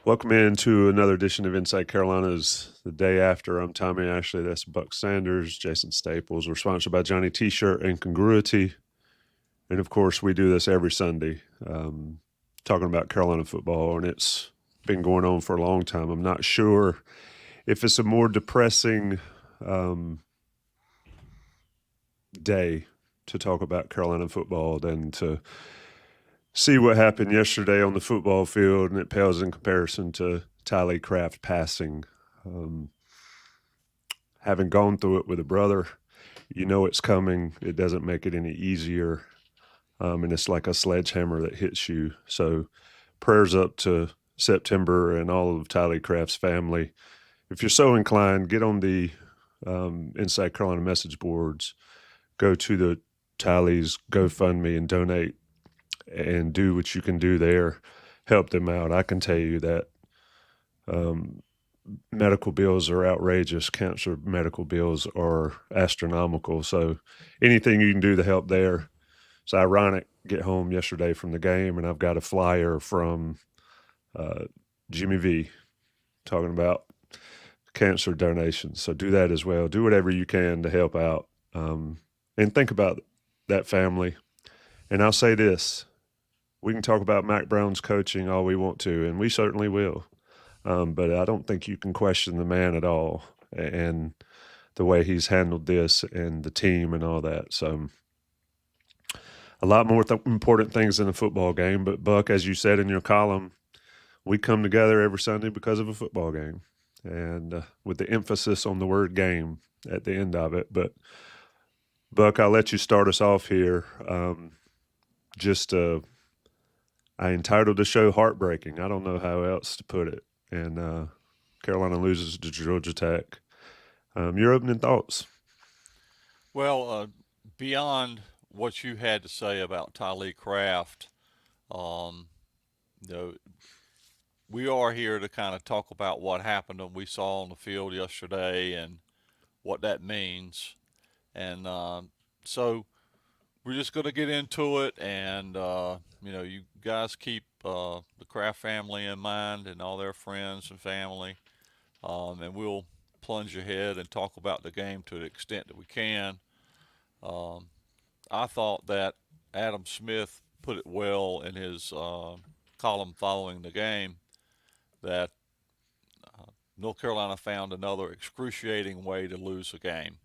Welcome into another edition of Inside Carolina's The Day After. I'm Tommy Ashley. That's Buck Sanders, Jason Staples. We're sponsored by Johnny T-Shirt and Congruity. And, of course, we do this every Sunday, talking about Carolina football, and it's been going on for a long time. I'm not sure if it's a more depressing day to talk about Carolina football than to see what happened yesterday on the football field, and it pales in comparison to Tylee Craft passing. Having gone through it with a brother, you know it's coming. It doesn't make it any easier, and it's like a sledgehammer that hits you. So prayers up to September and all of Tylee Craft's family. If you're so inclined, get on the Inside Carolina message boards, go to the Tylee's GoFundMe and donate and do what you can do there. Help them out. I can tell you that medical bills are outrageous. Cancer medical bills are astronomical. So anything you can do to help there. It's ironic. Get home yesterday from the game, and I've got a flyer from Jimmy V talking about cancer donations. So do that as well. Do whatever you can to help out. And think about that family. And I'll say this. We can talk about Mack Brown's coaching all we want to, and we certainly will. But I don't think you can question the man at all and the way he's handled this and the team and all that. So a lot more important things in a football game. But, Buck, as you said in your column, we come together every Sunday because of a football game, and with the emphasis on the word game at the end of it. But, Buck, I'll let you start us off here. I entitled the show Heartbreaking. I don't know how else to put it. And Carolina loses to Georgia Tech. Your opening thoughts? Well, beyond what you had to say about Tylee Craft, um, you know, we are here to kind of talk about what happened and we saw on the field yesterday and what that means. And so we're just going to get into it. And, you guys keep the Craft family in mind and all their friends and family. And we'll plunge ahead and talk about the game to the extent that we can. Um, I thought that Adam Smith put it well in his column following the game that North Carolina found another excruciating way to lose a game.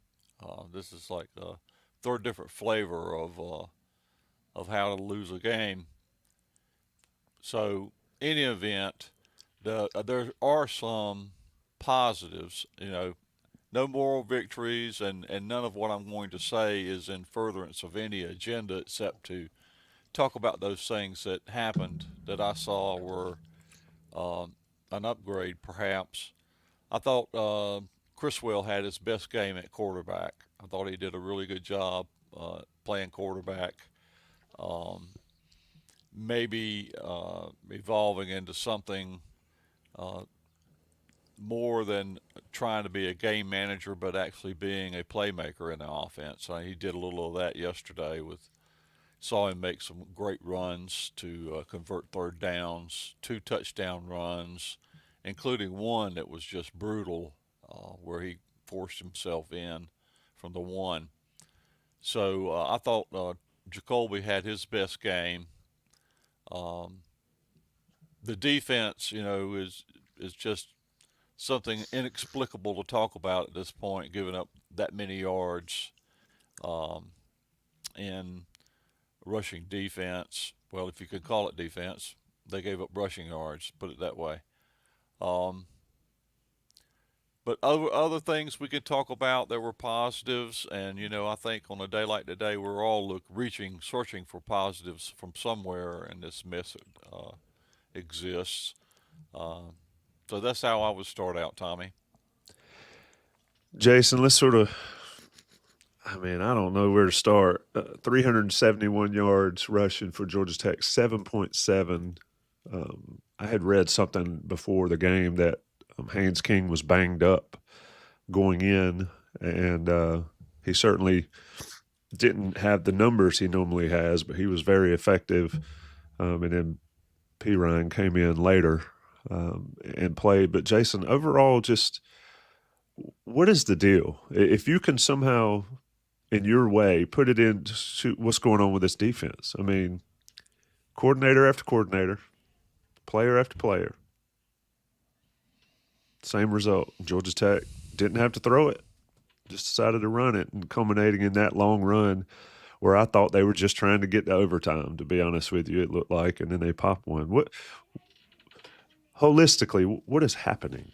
This is like a third different flavor of how to lose a game. So, in any event, there are some positives. No moral victories, and none of what I'm going to say is in furtherance of any agenda except to talk about those things that happened that I saw were an upgrade, perhaps. I thought Criswell had his best game at quarterback. I thought he did a really good job playing quarterback. Um, Maybe evolving into something more than trying to be a game manager, but actually being a playmaker in the offense. He did a little of that yesterday. Saw him make some great runs to convert third downs, 2 touchdown runs, including one that was just brutal, where he forced himself in from the one. So I thought Jacoby had his best game. Um, the defense, is just something inexplicable to talk about at this point, giving up that many yards um, in rushing defense. Well, if you could call it defense, they gave up rushing yards. Put it that way. Um, but other things we could talk about that were positives, and I think on a day like today, we're all searching for positives from somewhere, and this mess exists. Uh, so that's how I would start out, Tommy. Jason, let's I don't know where to start. 371 yards rushing for Georgia Tech, 7.7. I had read something before the game that Haynes King was banged up going in, and he certainly didn't have the numbers he normally has, but he was very effective. And then P. Ryan came in later. and played. But Jason, overall, just what is the deal? If you can somehow, in your way, put it into what's going on with this defense. I mean, coordinator after coordinator, player after player, same result. Georgia Tech didn't have to throw it, just decided to run it, and culminating in that long run where I thought they were just trying to get to overtime, to be honest with you, it looked like, and then they pop one. What, holistically, what is happening?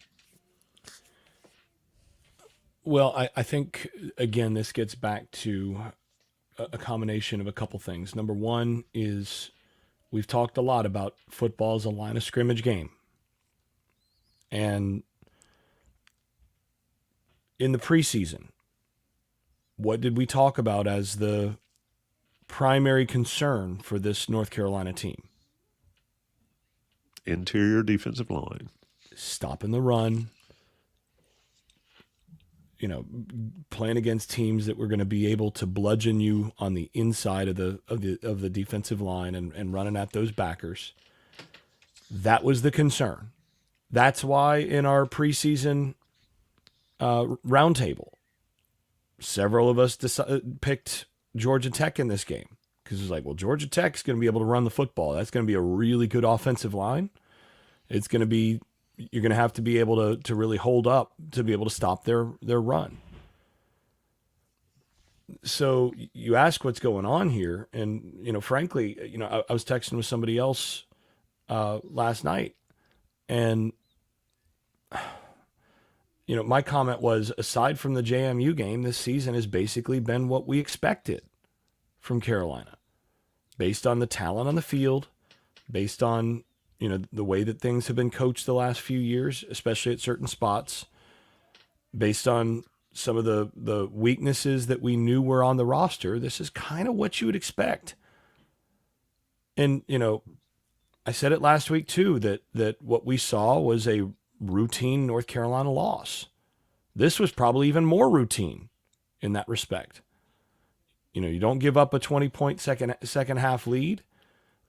Well, I think, again, this gets back to a combination of a couple things. Number one is we've talked a lot about football as a line of scrimmage game. And in the preseason, what did we talk about as the primary concern for this North Carolina team? Interior defensive line. Stopping the run, playing against teams that were going to be able to bludgeon you on the inside of the defensive line and running at those backers. That was the concern. That's why in our preseason roundtable, several of us picked Georgia Tech in this game because it's like, well, Georgia Tech's going to be able to run the football. That's going to be a really good offensive line. It's going to be, you're going to have to be able to really hold up to be able to stop their run. So you ask what's going on here. And, frankly, I was texting with somebody else last night, and, my comment was, aside from the JMU game, this season has basically been what we expected from Carolina, based on the talent on the field, based on, the way that things have been coached the last few years, especially at certain spots, based on some of the weaknesses that we knew were on the roster. This is kind of what you would expect. And, I said it last week too, that what we saw was a routine North Carolina loss. This was probably even more routine in that respect. You don't give up a 20-point second half lead.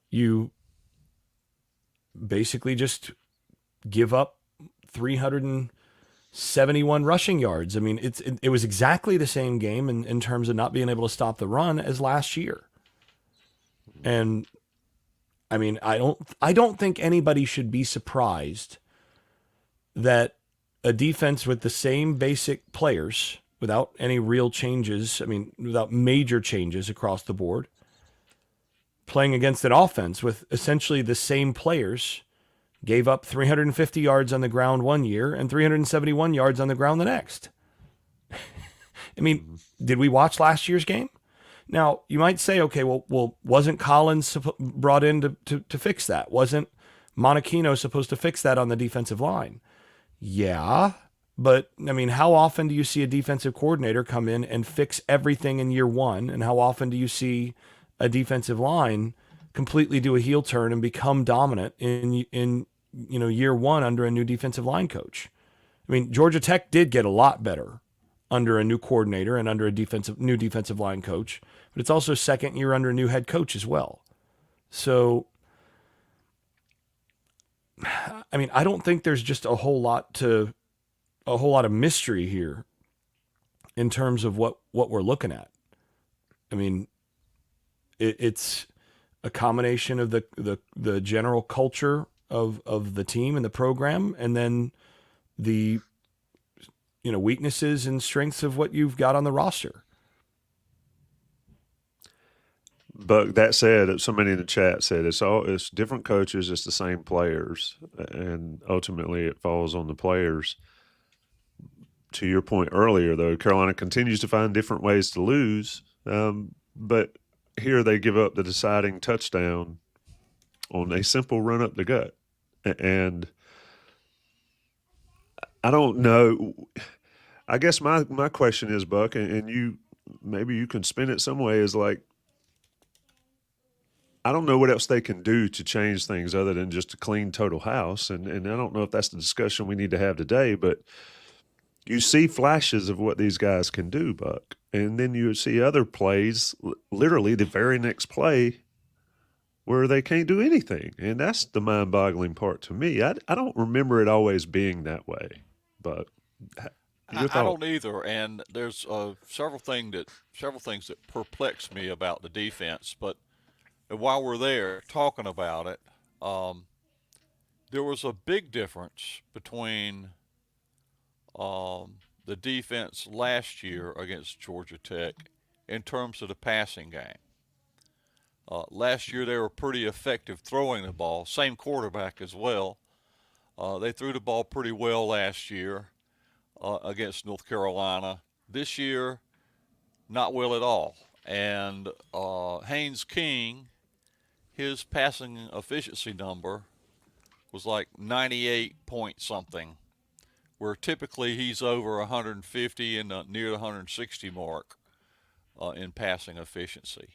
You basically just give up 371 rushing yards. I mean, it was exactly the same game in terms of not being able to stop the run as last year. And I mean, I don't think anybody should be surprised that a defense with the same basic players, without any real changes, without major changes across the board, playing against an offense with essentially the same players, gave up 350 yards on the ground one year and 371 yards on the ground the next. Did we watch last year's game? Now, you might say, okay, well, wasn't Collins brought in to fix that? Wasn't Monachino supposed to fix that on the defensive line? Yeah, but, how often do you see a defensive coordinator come in and fix everything in year one? And how often do you see a defensive line completely do a heel turn and become dominant in year one under a new defensive line coach? Georgia Tech did get a lot better under a new coordinator and under a new defensive line coach, but it's also second year under a new head coach as well. So, I don't think there's just a whole lot of mystery here in terms of what we're looking at. It's a combination of the general culture of the team and the program, and then the weaknesses and strengths of what you've got on the roster. But that said, somebody in the chat said it's different coaches, it's the same players, and ultimately it falls on the players. To your point earlier, though, Carolina continues to find different ways to lose, but here they give up the deciding touchdown on a simple run up the gut. And I don't know. I guess my question is, Buck, and you maybe you can spin it some way, is like, I don't know what else they can do to change things other than just a clean total house. And I don't know if that's the discussion we need to have today, but you see flashes of what these guys can do, Buck. And then you see other plays, literally the very next play, where they can't do anything. And that's the mind-boggling part to me. I don't remember it always being that way. But your I thought? don't either, and there's several things that perplex me about the defense. But while we're there talking about it, um, there was a big difference between the defense last year against Georgia Tech in terms of the passing game. Last year they were pretty effective throwing the ball. Same quarterback as well. They threw the ball pretty well last year against North Carolina. This year, not well at all. And Haynes King, his passing efficiency number was like 98 point something, where typically he's over 150 and near the 160 mark in passing efficiency.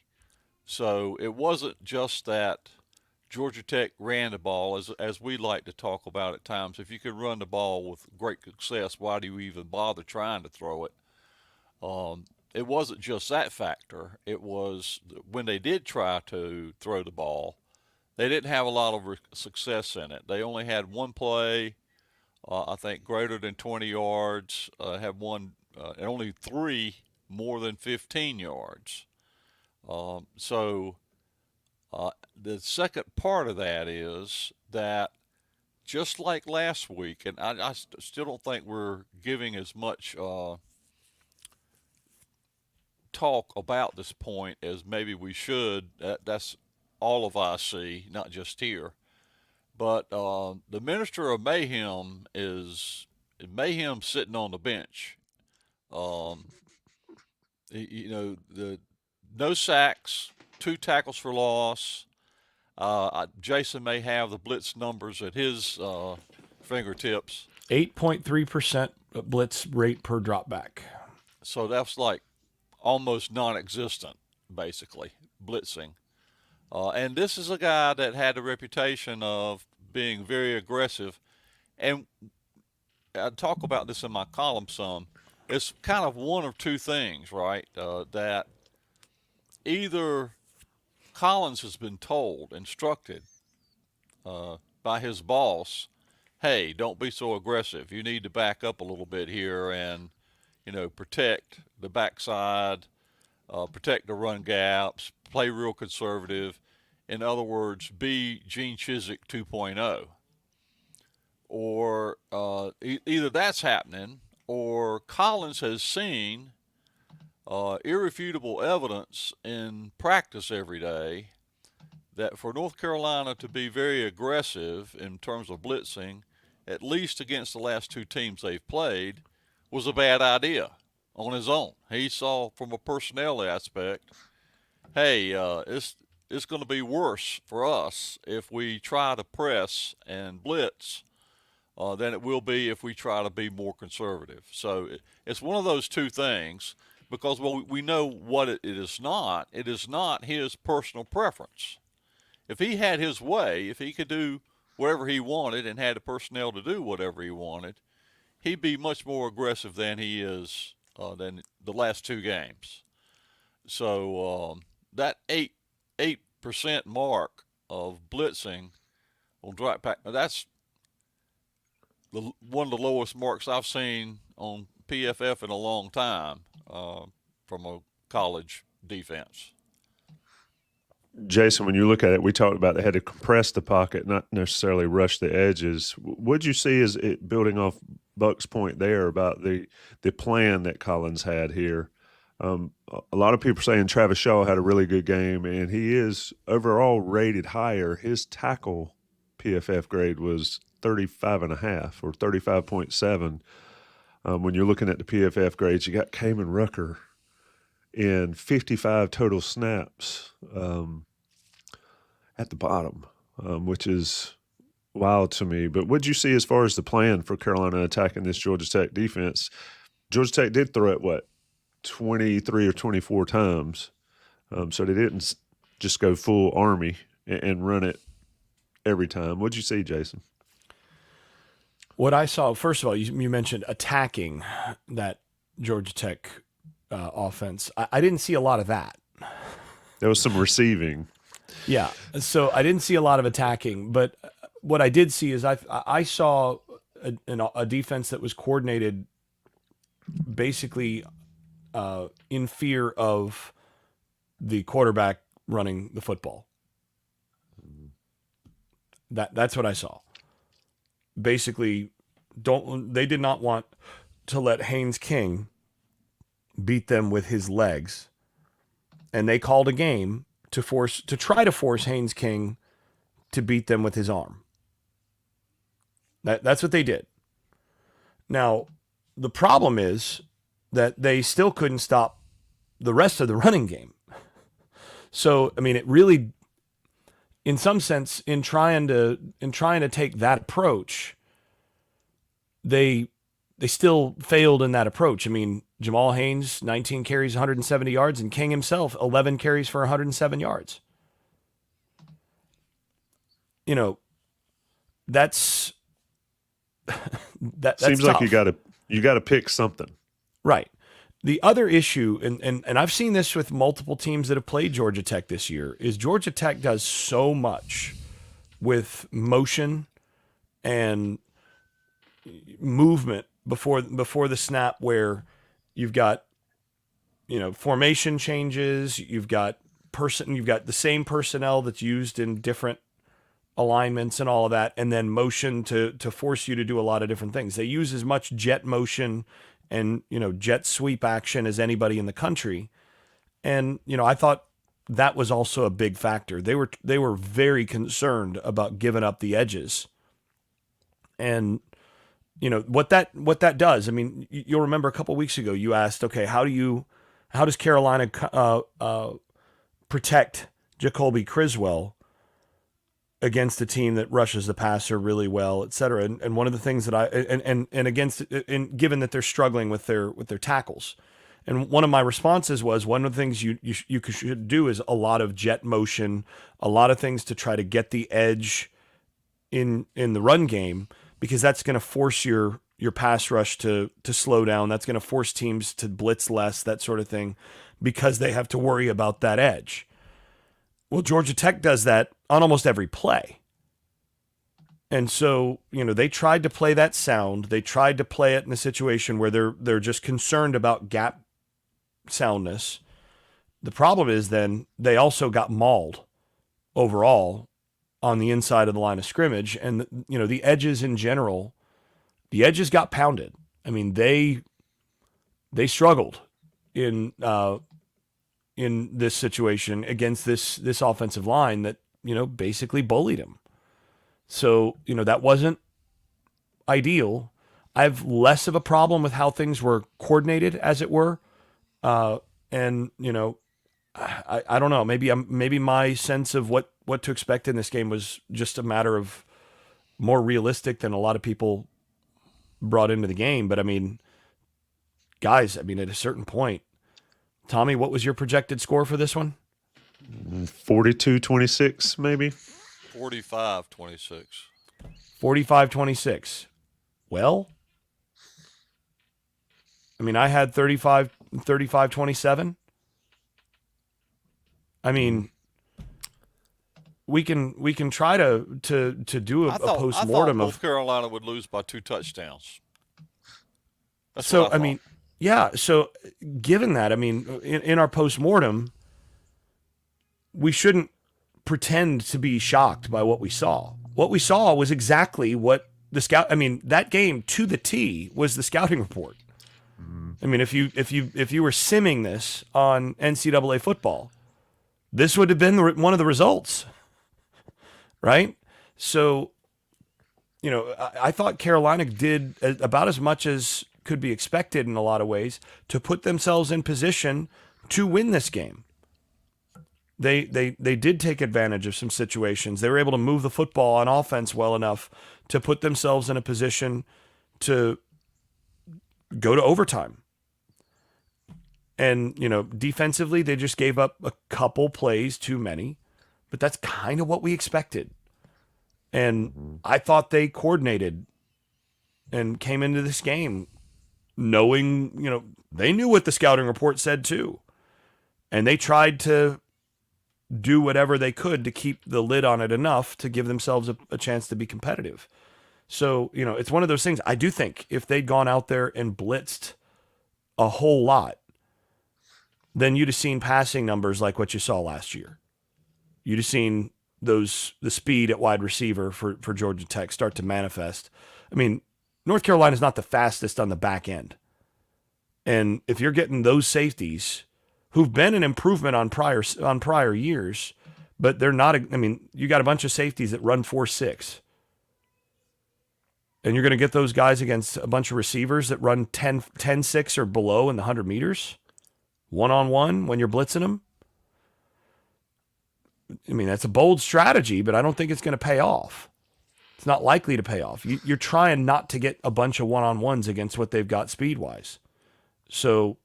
So it wasn't just that Georgia Tech ran the ball, as we like to talk about at times. If you can run the ball with great success, why do you even bother trying to throw it? It wasn't just that factor. It was when they did try to throw the ball, they didn't have a lot of success in it. They only had one play, I think, greater than 20 yards, had one, and only three more than 15 yards. So the second part of that is that just like last week, and I still don't think we're giving as much talk about this point as maybe we should. That's all of IC, not just here. But the minister of mayhem is mayhem sitting on the bench. The no sacks, 2 tackles for loss. Jason may have the blitz numbers at his fingertips. 8.3% blitz rate per dropback. So that's like almost non-existent, basically, blitzing. And this is a guy that had a reputation of being very aggressive. And I talk about this in my column some. It's kind of one of two things, right? That either Collins has been told, instructed by his boss, hey, don't be so aggressive. You need to back up a little bit here and, protect the backside, protect the run gaps, play real conservative. In other words, be Gene Chizik 2.0. Or either that's happening, or Collins has seen irrefutable evidence in practice every day that for North Carolina to be very aggressive in terms of blitzing, at least against the last 2 teams they've played, was a bad idea on his own. He saw from a personnel aspect, hey, it's going to be worse for us if we try to press and blitz than it will be if we try to be more conservative. So it's one of those two things, because we know what it is not. It is not his personal preference. If he had his way, if he could do whatever he wanted and had the personnel to do whatever he wanted, he'd be much more aggressive than he is than the last 2 games. So that 8% mark of blitzing on drop back, that's one of the lowest marks I've seen on PFF in a long time from a college defense. Jason, when you look at it, we talked about they had to compress the pocket, not necessarily rush the edges. What'd you see as it building off Buck's point there about the plan that Collins had here? A lot of people are saying Travis Shaw had a really good game, and he is overall rated higher. His tackle PFF grade was 35.5 or 35.7. When you're looking at the PFF grades, you got Kamen Rucker in 55 total snaps at the bottom, which is wild to me. But what'd you see as far as the plan for Carolina attacking this Georgia Tech defense? Georgia Tech did throw it, 23 or 24 times. So they didn't just go full Army and run it every time. What'd you see, Jason? What I saw, first of all, you mentioned attacking that Georgia Tech offense. I didn't see a lot of that. There was some receiving. Yeah. So I didn't see a lot of attacking, but what I did see is I saw a defense that was coordinated basically in fear of the quarterback running the football. That's what I saw. Basically, they did not want to let Haynes King beat them with his legs, and they called a game to try to force Haynes King to beat them with his arm. That's what they did. Now, the problem is that they still couldn't stop the rest of the running game. So, I mean, it really, in some sense, in trying to take that approach, they still failed in that approach. I mean, Jamal Haynes, 19 carries, 170 yards, and King himself, 11 carries for 107 yards. You know, that's Seems tough. like you got to pick something. Right. The other issue, and I've seen this with multiple teams that have played Georgia Tech this year, is Georgia Tech does so much with motion and movement before the snap, where you've got, formation changes, you've got the same personnel that's used in different alignments and all of that, and then motion to force you to do a lot of different things. They use as much jet motion and jet sweep action as anybody in the country. And I thought that was also a big factor. They were very concerned about giving up the edges. And what that does, I mean, you'll remember a couple of weeks ago you asked, okay, how does Carolina protect Jacoby Criswell against a team that rushes the passer really well, et cetera. And one of the things that given that they're struggling with their tackles, and one of my responses was, one of the things you should do is a lot of jet motion, a lot of things to try to get the edge in the run game, because that's going to force your pass rush to slow down. That's going to force teams to blitz less, that sort of thing, because they have to worry about that edge. Well, Georgia Tech does that on almost every play. And so, they tried to play that sound. They tried to play it in a situation where they're just concerned about gap soundness. The problem is then they also got mauled overall on the inside of the line of scrimmage. And, the edges in general, the edges got pounded. I mean, they struggled in this situation against this offensive line that, basically bullied him. So, that wasn't ideal. I have less of a problem with how things were coordinated, as it were. And, I don't know, maybe my sense of what to expect in this game was just a matter of more realistic than a lot of people brought into the game. But I mean, guys, at a certain point, Tommy, what was your projected score for this one? 42-26, maybe. 45-26. 45-26. Well, I had 35-27. We can try to do a post-mortem I thought of North Carolina would lose by 2 touchdowns. That's so what I thought. Yeah. So given that, in our post-mortem, we shouldn't pretend to be shocked by what we saw. What we saw was exactly what the scout. That game to the T was the scouting report. If you were simming this on NCAA football, this would have been one of the results, right? So, I thought Carolina did about as much as could be expected in a lot of ways to put themselves in position to win this game. They did take advantage of some situations. They were able to move the football on offense well enough to put themselves in a position to go to overtime. And, defensively, they just gave up a couple plays too many, but that's kind of what we expected. And I thought they coordinated and came into this game knowing, they knew what the scouting report said too. And they tried to do whatever they could to keep the lid on it enough to give themselves a chance to be competitive. So, it's one of those things. I do think if they'd gone out there and blitzed a whole lot, then you'd have seen passing numbers like what you saw last year. You'd have seen the speed at wide receiver for Georgia Tech start to manifest. I mean, North Carolina's not the fastest on the back end. And if you're getting those safeties who've been an improvement on prior years, but they're not, you got a bunch of safeties that run 4.6. And you're going to get those guys against a bunch of receivers that run 10.6 or below in the 100 meters, one-on-one when you're blitzing them. That's a bold strategy, but I don't think it's going to pay off. It's not likely to pay off. You're trying not to get a bunch of one-on-ones against what they've got speed-wise. So,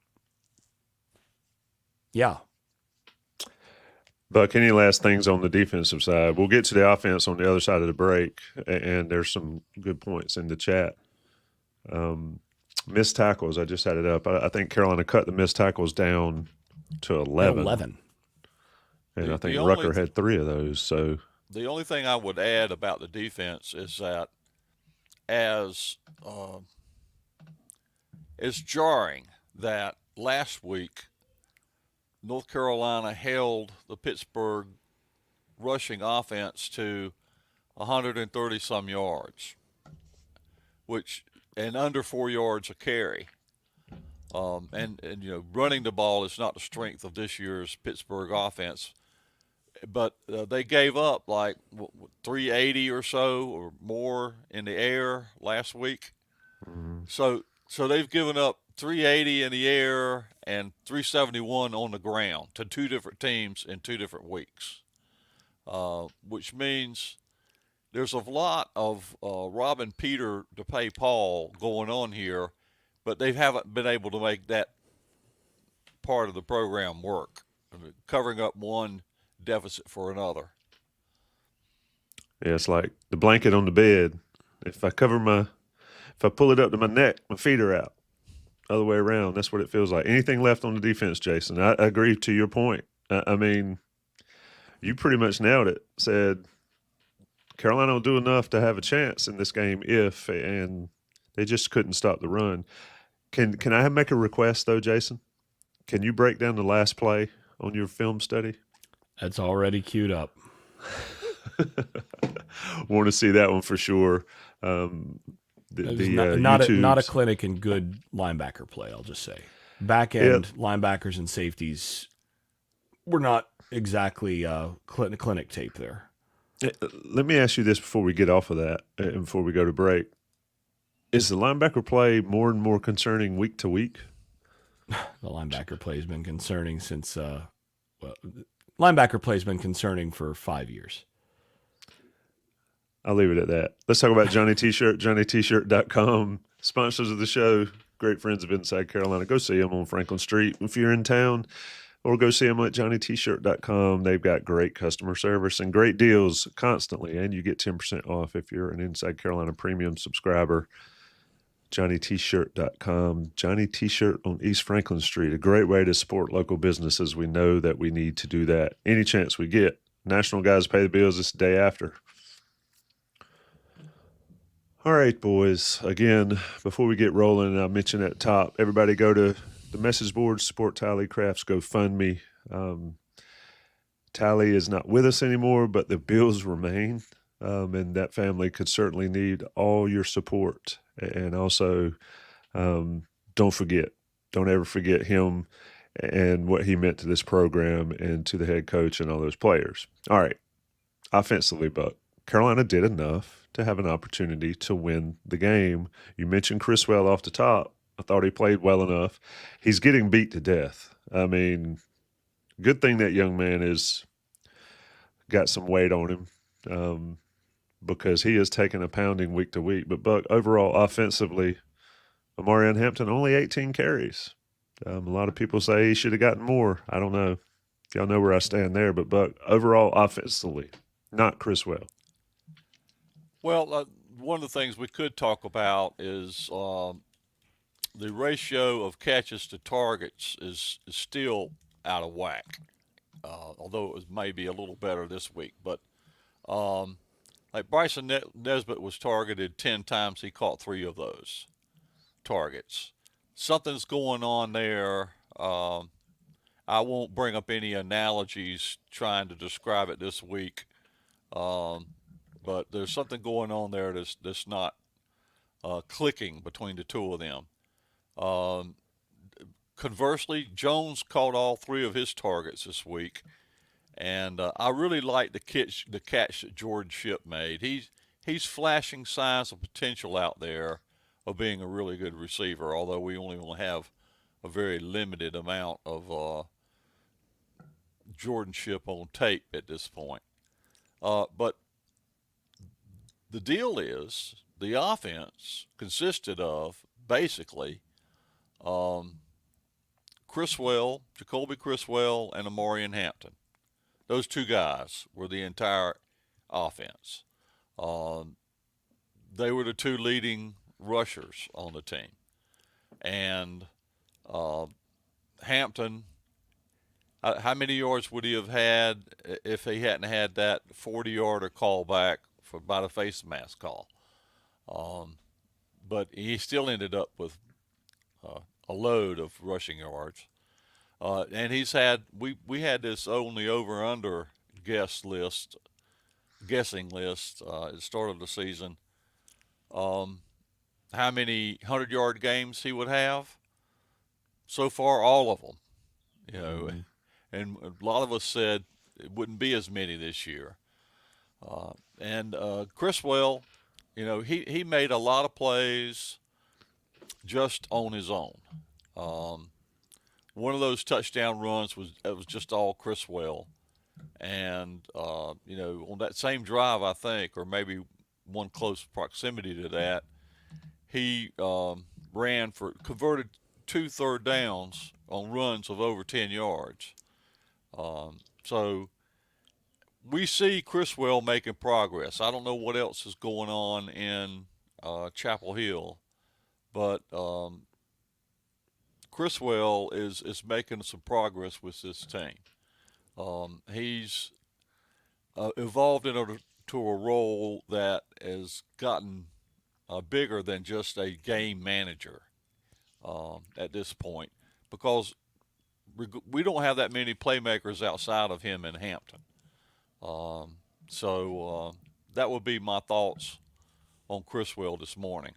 yeah. Buck, any last things on the defensive side? We'll get to the offense on the other side of the break, and there's some good points in the chat. Missed tackles, I just had it up. I think Carolina cut the missed tackles down to 11. And I think Rucker had 3 of those. So the only thing I would add about the defense is that as jarring that last week North Carolina held the Pittsburgh rushing offense to 130 some yards, and under 4 yards a carry. And running the ball is not the strength of this year's Pittsburgh offense, but they gave up like 380 or so or more in the air last week. Mm-hmm. So they've given up 380 in the air and 371 on the ground to 2 different teams in 2 different weeks, which means there's a lot of robbing Peter to pay Paul going on here, but they haven't been able to make that part of the program work, covering up one deficit for another. Yeah, it's like the blanket on the bed. If I pull it up to my neck, my feet are out. Other way around, that's what it feels like. Anything left on the defense, Jason? I agree to your point. You pretty much nailed it. Said Carolina will do enough to have a chance in this game and they just couldn't stop the run. Can I make a request, though, Jason? Can you break down the last play on your film study? That's already queued up. Want to see that one for sure. Not a clinic in good linebacker play, I'll just say. Back end linebackers and safeties were not exactly clinic tape there. Let me ask you this before we get off of that and before we go to break. Is the linebacker play more and more concerning week to week? The linebacker play has been concerning since linebacker play has been concerning for 5 years. I'll leave it at that. Let's talk about Johnny T-Shirt, JohnnyT-Shirt.com. Sponsors of the show, great friends of Inside Carolina. Go see them on Franklin Street if you're in town, or go see them at JohnnyT-Shirt.com. They've got great customer service and great deals constantly, and you get 10% off if you're an Inside Carolina premium subscriber. JohnnyT-Shirt.com. Johnny T-Shirt on East Franklin Street. A great way to support local businesses. We know that we need to do that any chance we get. National guys pay the bills this day after. All right, boys. Again, before we get rolling, I mentioned at the top, everybody go to the message board, support Tylee Craft's GoFundMe. Tylee is not with us anymore, but the bills remain, and that family could certainly need all your support. And also, don't ever forget him and what he meant to this program and to the head coach and all those players. All right, offensively, Buck, Carolina did enough to have an opportunity to win the game. You mentioned Criswell off the top. I thought he played well enough. He's getting beat to death. Good thing that young man has got some weight on him because he is taking a pounding week to week. But Buck, overall, offensively, Amarian Hampton only 18 carries. A lot of people say he should have gotten more. I don't know if y'all know where I stand there. But Buck, overall, offensively, not Criswell. Well, one of the things we could talk about is the ratio of catches to targets is still out of whack. although it was maybe a little better this week. But like Bryson Nesbitt was targeted 10 times, he caught 3 of those targets. Something's going on there. I won't bring up any analogies trying to describe it this week, but there's something going on there that's not clicking between the two of them. Um, Conversely, Jones caught all 3 of his targets this week, and I really like the catch that Jordan Shipp made. He's flashing signs of potential out there of being a really good receiver, although we only have a very limited amount of Jordan Shipp on tape at this point. But the deal is the offense consisted of basically Jacoby Criswell, and Amorian Hampton. Those 2 guys were the entire offense. They were the 2 leading rushers on the team. And Hampton, how many yards would he have had if he hadn't had that 40-yarder callback by the face mask call? But he still ended up with a load of rushing yards. And we had this only over-under guessing list at the start of the season. How many 100-yard games he would have? So far, all of them. You know, Mm-hmm. and a lot of us said it wouldn't be as many this year. And Criswell, you know, he made a lot of plays just on his own. One of those touchdown runs was just all Criswell, and you know, on that same drive, I think, or maybe one close proximity to that, he converted 2 third downs on runs of over 10 yards. So we see Criswell making progress. I don't know what else is going on in Chapel Hill, but Criswell is making some progress with this team. He's evolved into a role that has gotten bigger than just a game manager at this point, because we don't have that many playmakers outside of him in Hampton. So that would be my thoughts on Criswell this morning.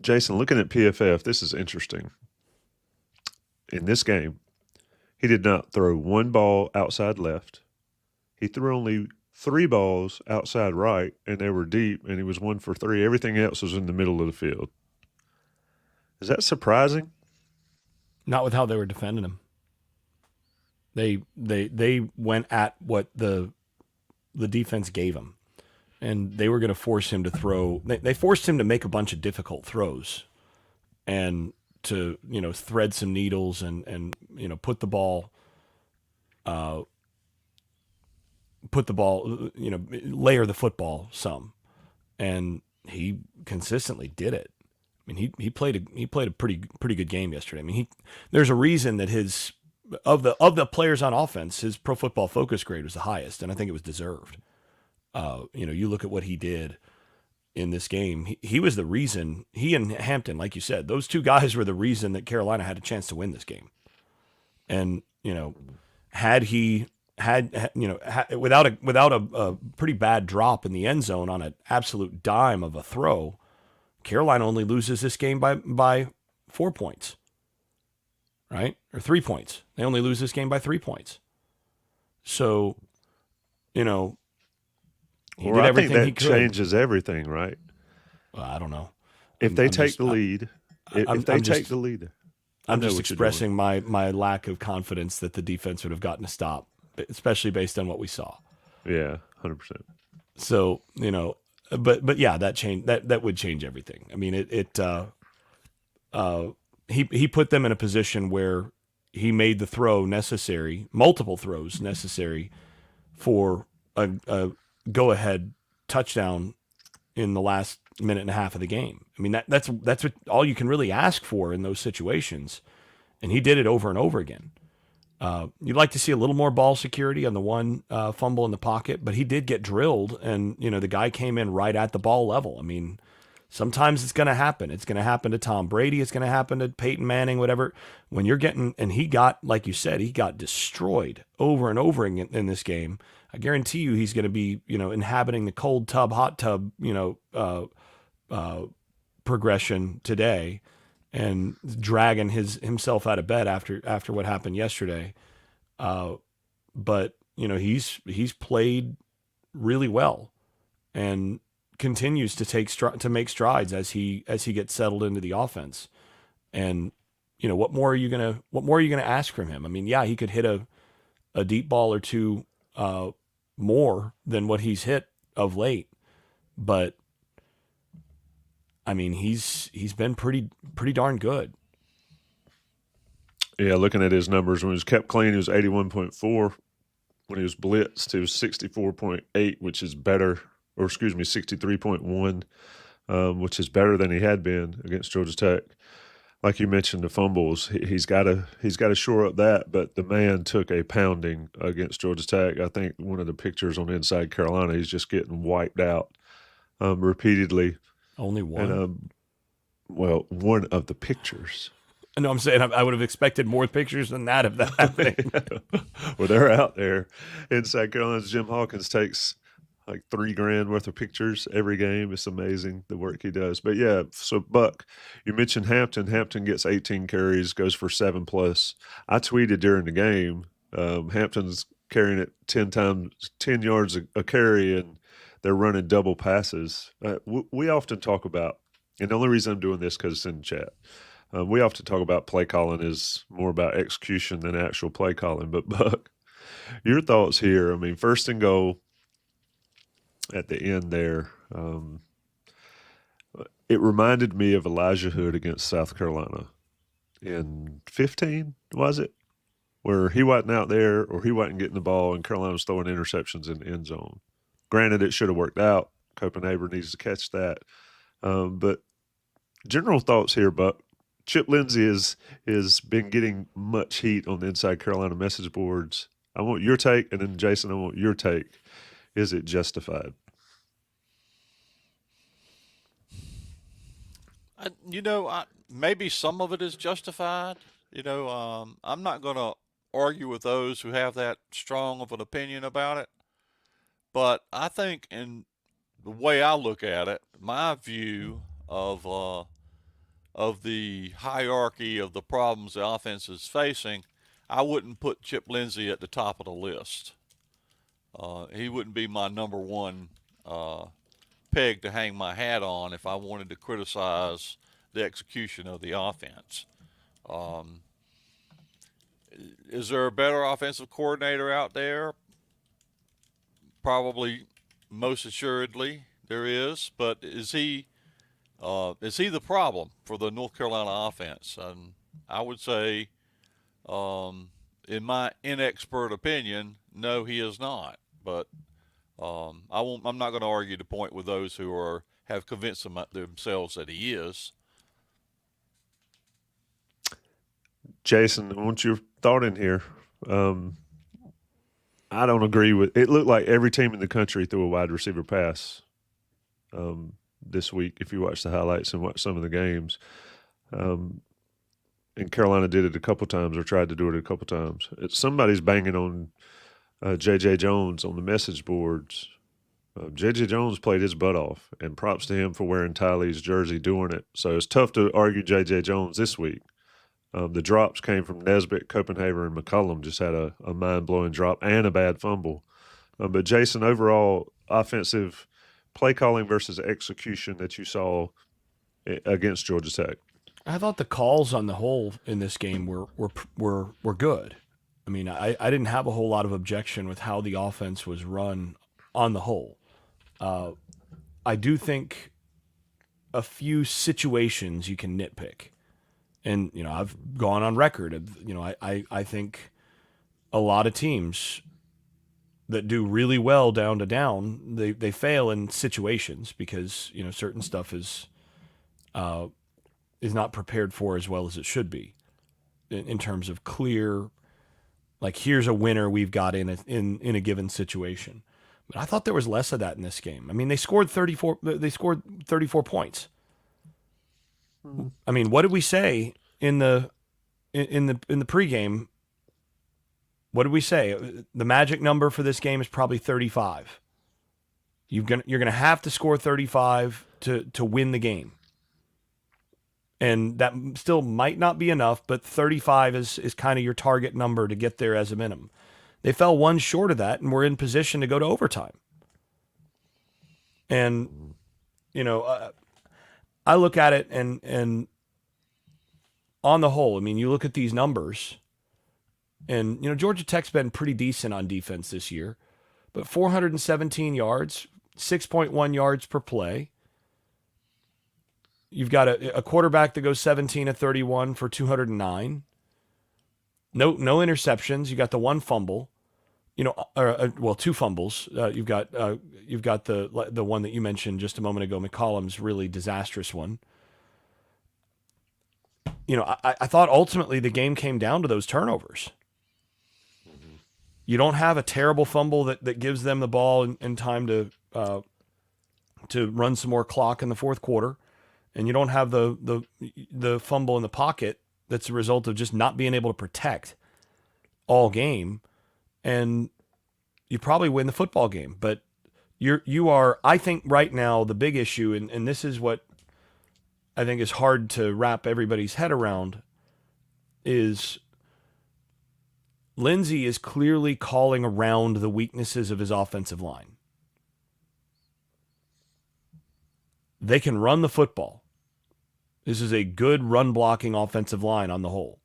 Jason, looking at PFF, this is interesting. In this game, he did not throw 1 ball outside left. He threw only 3 balls outside right, and they were deep, and he was 1 for 3. Everything else was in the middle of the field. Is that surprising? Not with how they were defending him. They went at what the defense gave him, and they were going to force him to throw. They forced him to make a bunch of difficult throws, and to thread some needles and put the ball, layer the football some, and he consistently did it. I mean, he played a pretty good game yesterday. I mean, there's a reason that his of the players on offense, his Pro Football Focus grade was the highest, and I think it was deserved. You look at what he did in this game. He was the reason. He and Hampton, like you said, those 2 guys were the reason that Carolina had a chance to win this game. And without a pretty bad drop in the end zone on an absolute dime of a throw, Carolina only loses this game by 4 points, right? Or 3 points. They only lose this game by 3 points. So, he Well, did I everything think he that could. changes everything, right? Well, I don't know. If they take the lead, if they take the lead, I'm just expressing my lack of confidence that the defense would have gotten a stop, especially based on what we saw. Yeah, 100%. So, but yeah, that would change everything. I mean, he put them in a position where he made the multiple throws necessary for a go-ahead touchdown in the last minute and a half of the game. I mean, that's what all you can really ask for in those situations, and he did it over and over again. You'd like to see a little more ball security on the one fumble in the pocket, but he did get drilled, and the guy came in right at the ball level. I mean, sometimes it's going to happen. It's going to happen to Tom Brady. It's going to happen to Peyton Manning, whatever. When you're getting, and he got, like you said, he got destroyed over and over in this game. I guarantee you he's going to be, inhabiting the cold tub, hot tub, progression today and dragging himself out of bed after what happened yesterday. But he's played really well and continues to make strides as he gets settled into the offense. And what more are you gonna ask from him? I mean, yeah, he could hit a deep ball or two more than what he's hit of late, but I mean, he's been pretty darn good. Yeah, looking at his numbers, when he was kept clean, he was 81.4. When he was blitzed, he was 64.8, which is better, or excuse me, 63.1, which is better than he had been against Georgia Tech. Like you mentioned, the fumbles, he's got to shore up that. But the man took a pounding against Georgia Tech. I think one of the pictures on Inside Carolina, he's just getting wiped out repeatedly. Only one. And, one of the pictures. No, I'm saying I would have expected more pictures than that of that happening. Well, they're out there. Inside Carolina's Jim Hawkins takes like $3,000 worth of pictures every game. It's amazing the work he does. But yeah, so Buck, you mentioned Hampton. Hampton gets 18 carries, goes for 7+. I tweeted during the game, Hampton's carrying it 10 yards a carry, and they're running double passes. We often talk about, and the only reason I'm doing this because it's in the chat. We often talk about play calling is more about execution than actual play calling. But Buck, your thoughts here? I mean, 1st and goal at the end there. It reminded me of Elijah Hood against South Carolina in 15, was it? Where he wasn't out there, or he wasn't getting the ball, and Carolina was throwing interceptions in the end zone. Granted, it should have worked out. Copenhagen needs to catch that. But general thoughts here, Buck. Chip Lindsey is been getting much heat on the Inside Carolina message boards. I want your take, and then Jason, I want your take. Is it justified? Maybe some of it is justified. I'm not going to argue with those who have that strong of an opinion about it. But I think, in the way I look at it, my view of the hierarchy of the problems the offense is facing, I wouldn't put Chip Lindsey at the top of the list. He wouldn't be my number one peg to hang my hat on if I wanted to criticize the execution of the offense. Is there a better offensive coordinator out there? Probably, most assuredly, there is. But is he the problem for the North Carolina offense? And I would say, in my inexpert opinion, no, he is not. But I'm not going to argue the point with those who have convinced themselves that he is. Jason, I want your thought in here. I don't agree with it. Looked like every team in the country threw a wide receiver pass this week, if you watch the highlights and watch some of the games. And Carolina did it a couple times, or tried to do it a couple times. Somebody's banging on J.J. Jones on the message boards. J.J. Jones played his butt off, and props to him for wearing Tylee's jersey doing it. So it's tough to argue J.J. Jones this week. The drops came from Nesbitt, Copenhagen, and McCullum. Just had a mind-blowing drop and a bad fumble. But Jason, overall offensive play calling versus execution that you saw against Georgia Tech. I thought the calls on the whole in this game were good. I mean, I didn't have a whole lot of objection with how the offense was run on the whole. I do think a few situations you can nitpick. And, I've gone on record. I think a lot of teams that do really well down to down, they fail in situations because, certain stuff is not prepared for as well as it should be in terms of clear Like, here's a winner we've got in a given situation. But I thought there was less of that in this game. I mean, they scored 34. They scored 34 points. I mean, what did we say in the pregame? What did we say? The magic number for this game is probably 35. You're gonna have to score 35 to win the game. And that still might not be enough, but 35 is kind of your target number to get there as a minimum. They fell one short of that and were in position to go to overtime. And, I look at it and on the whole, I mean, you look at these numbers and, Georgia Tech's been pretty decent on defense this year, but 417 yards, 6.1 yards per play. You've got a quarterback that goes 17 of 31 for 209. No interceptions. You got the one fumble, two fumbles. You've got the one that you mentioned just a moment ago, McCollum's really disastrous one. I thought ultimately the game came down to those turnovers. You don't have a terrible fumble that gives them the ball in time to run some more clock in the fourth quarter. And you don't have the fumble in the pocket that's a result of just not being able to protect all game, and you probably win the football game. But you are, I think right now, the big issue, and this is what I think is hard to wrap everybody's head around, is Lindsey is clearly calling around the weaknesses of his offensive line. They can run the football. This is a good run-blocking offensive line on the whole.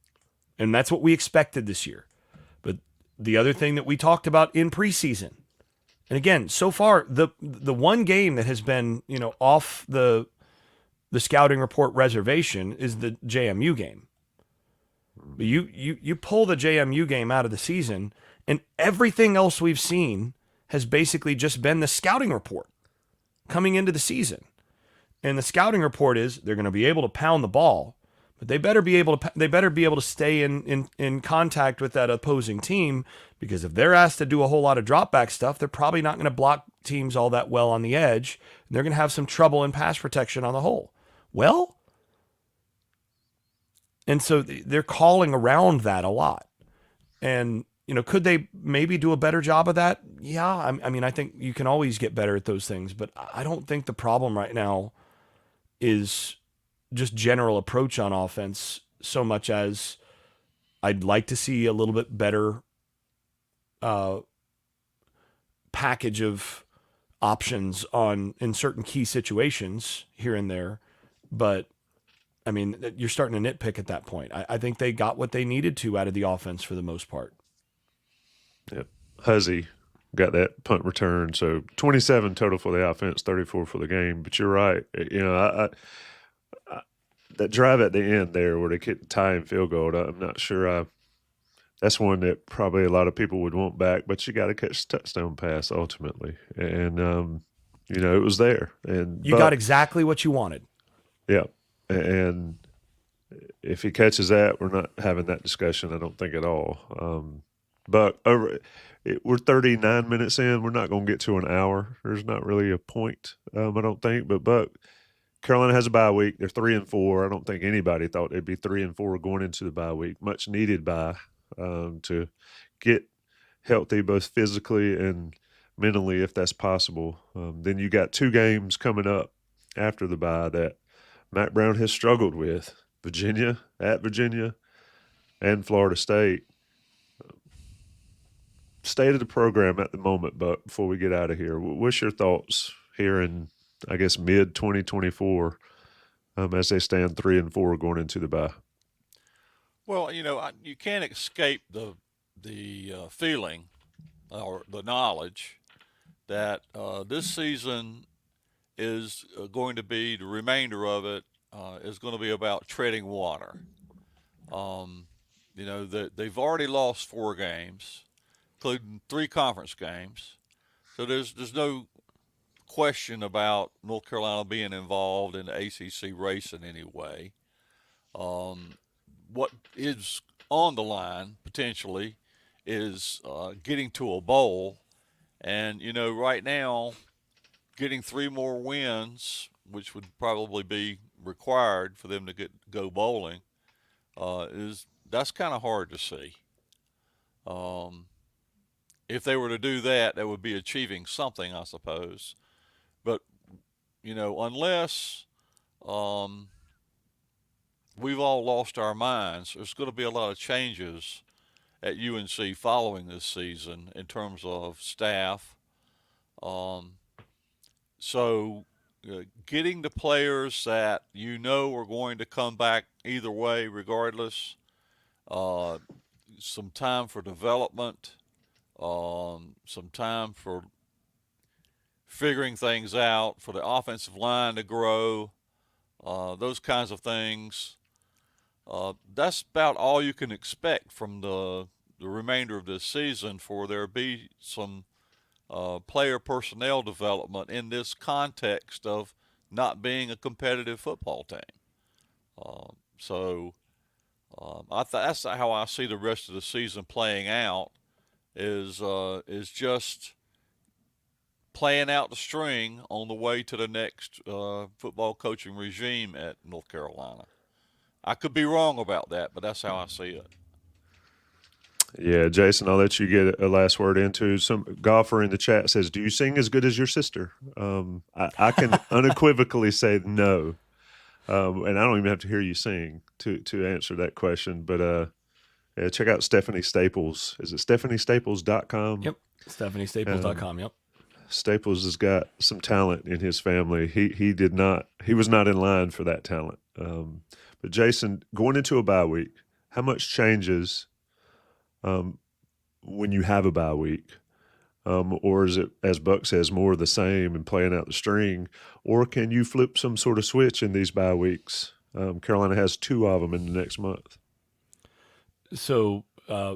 And that's what we expected this year. But the other thing that we talked about in preseason, and again, so far, the one game that has been, off the scouting report reservation is the JMU game. But you pull the JMU game out of the season, and everything else we've seen has basically just been the scouting report coming into the season. And the scouting report is they're going to be able to pound the ball, but they better be able to stay in contact with that opposing team, because if they're asked to do a whole lot of drop back stuff, they're probably not going to block teams all that well on the edge. And they're going to have some trouble in pass protection on the whole. Well, and so they're calling around that a lot. And, could they maybe do a better job of that? Yeah. I mean, I think you can always get better at those things, but I don't think the problem right now is just general approach on offense so much as I'd like to see a little bit better package of options in certain key situations here and there. But I mean, you're starting to nitpick at that point. I think they got what they needed to out of the offense for the most part. Yep. Huzzy got that punt return. So 27 total for the offense, 34 for the game. But you're right. I that drive at the end there where they kicked the tying field goal, I'm not sure. That's one that probably a lot of people would want back, but you got to catch the touchdown pass ultimately. And, it was there. And you got exactly what you wanted. Yeah. And if he catches that, we're not having that discussion, I don't think, at all. But we're 39 minutes in. We're not going to get to an hour. There's not really a point, I don't think. But Carolina has a bye week. They're 3-4. I don't think anybody thought they'd be 3-4 going into the bye week. Much needed bye to get healthy, both physically and mentally, if that's possible. Then you got two games coming up after the bye that Mack Brown has struggled with: Virginia, and Florida State. State of the program at the moment, but before we get out of here, what's your thoughts here in, I guess, mid-2024 as they stand 3-4 going into the bye? Well, you can't escape the feeling or the knowledge that this season is going to be, the remainder of it is going to be about treading water. They've already lost 4 games, including 3 conference games. So there's no question about North Carolina being involved in the ACC race in any way. What is on the line potentially is getting to a bowl. And, right now, getting 3 more wins, which would probably be required for them to go bowling, that's kind of hard to see. Um, if they were to do that, that would be achieving something, I suppose. But unless um, we've all lost our minds, there's going to be a lot of changes at UNC following this season in terms of staff. Um, so, getting the players that are going to come back either way, regardless, uh, some time for development, some time for figuring things out, for the offensive line to grow, those kinds of things. That's about all you can expect from the remainder of this season for there be some player personnel development in this context of not being a competitive football team. So that's how I see the rest of the season playing out. Is just playing out the string on the way to the next football coaching regime at North Carolina. I could be wrong about that, but that's how I see it. Yeah, Jason, I'll let you get a last word into. Some golfer in the chat says, "Do you sing as good as your sister?" I can unequivocally say no, and I don't even have to hear you sing to answer that question. But yeah, check out Stephanie Staples. Is it stephaniestaples.com? Yep, stephaniestaples.com. Yep. Staples has got some talent in his family. He was not in line for that talent. But Jason, going into a bye week, how much changes when you have a bye week? Or is it, as Buck says, more of the same and playing out the string? Or can you flip some sort of switch in these bye weeks? Carolina has 2 of them in the next month. So,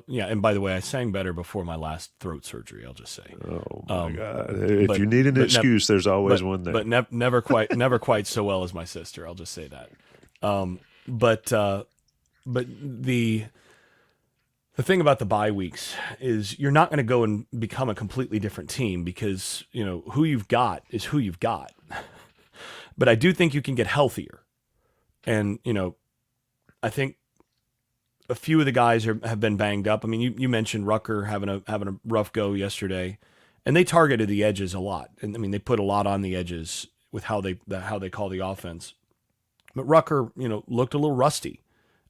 yeah, and by the way, I sang better before my last throat surgery, I'll just say. Oh, my God. If you need an excuse, there's always one there. But never quite so well as my sister, I'll just say that. But the thing about the bye weeks is you're not going to go and become a completely different team because, who you've got is who you've got. But I do think you can get healthier. And, I think a few of the guys have been banged up. I mean, you mentioned Rucker having a rough go yesterday, and they targeted the edges a lot. And I mean, they put a lot on the edges with how they call the offense. But Rucker, looked a little rusty,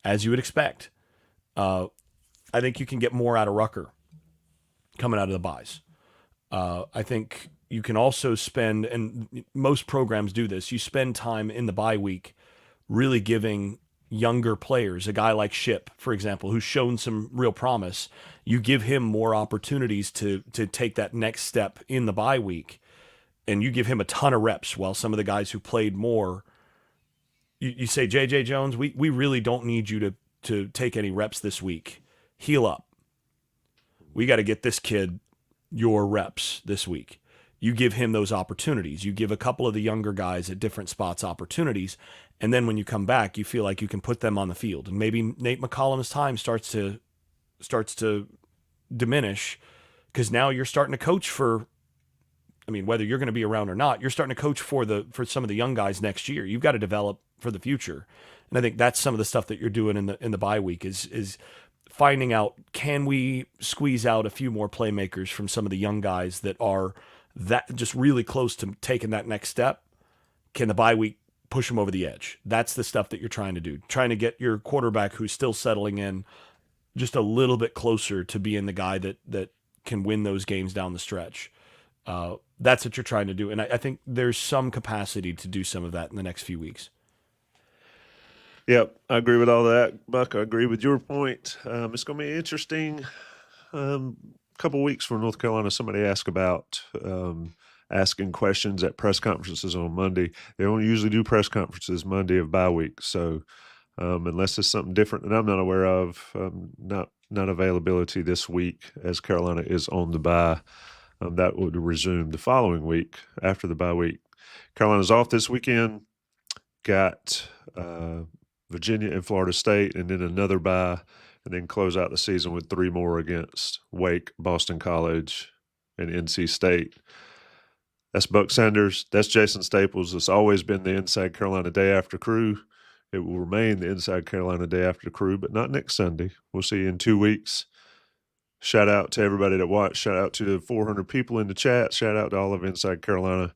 as you would expect. I think you can get more out of Rucker coming out of the buys. I think you can also spend, and most programs do this, you spend time in the bye week really giving younger players, a guy like Ship, for example, who's shown some real promise, you give him more opportunities to take that next step in the bye week, and you give him a ton of reps while some of the guys who played more, you say, J.J. Jones, we really don't need you to take any reps this week. Heal up. We got to get this kid your reps this week. You give him those opportunities. You give a couple of the younger guys at different spots opportunities, and then when you come back, you feel like you can put them on the field. And maybe Nate McCollum's time starts to diminish because now you're starting to coach for, I mean, whether you're going to be around or not, you're starting to coach for some of the young guys next year. You've got to develop for the future. And I think that's some of the stuff that you're doing in the bye week is finding out, can we squeeze out a few more playmakers from some of the young guys that are that just really close to taking that next step? Can the bye week push them over the edge? That's the stuff that you're trying to do. Trying to get your quarterback who's still settling in just a little bit closer to being the guy that can win those games down the stretch. That's what you're trying to do. And I think there's some capacity to do some of that in the next few weeks. Yep, I agree with all that, Buck. I agree with your point. It's going to be interesting couple of weeks for North Carolina. Somebody asked about asking questions at press conferences on Monday. They only usually do press conferences Monday of bye week. So unless it's something different that I'm not aware of, not availability this week as Carolina is on the bye. That would resume the following week after the bye week. Carolina's off this weekend. Got Virginia and Florida State, and then another bye and then close out the season with 3 more against Wake, Boston College, and NC State. That's Buck Sanders. That's Jason Staples. It's always been the Inside Carolina Day After crew. It will remain the Inside Carolina Day After crew, but not next Sunday. We'll see you in 2 weeks. Shout out to everybody that watched. Shout out to the 400 people in the chat. Shout out to all of Inside Carolina.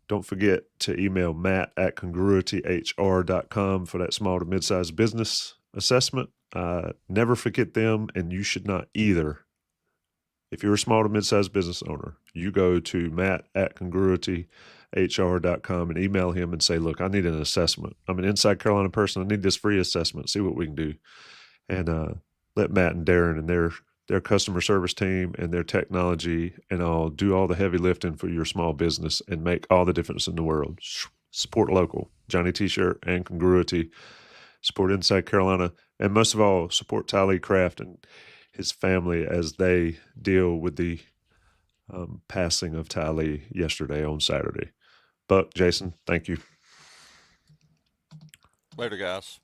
Don't forget to email matt@congruityhr.com for that small to mid-sized business assessment. Never forget them, and you should not either. If you're a small to mid-sized business owner, you go to matt@congruityhr.com and email him and say, look, I need an assessment. I'm an Inside Carolina person. I need this free assessment. See what we can do. And let Matt and Darren and their customer service team and their technology and all do all the heavy lifting for your small business and make all the difference in the world. Support local, Johnny T-shirt and Congruity. Support Inside Carolina. And most of all, support Tylee Craft and his family as they deal with the passing of Tylee yesterday on Saturday. Buck, Jason, thank you. Later, guys.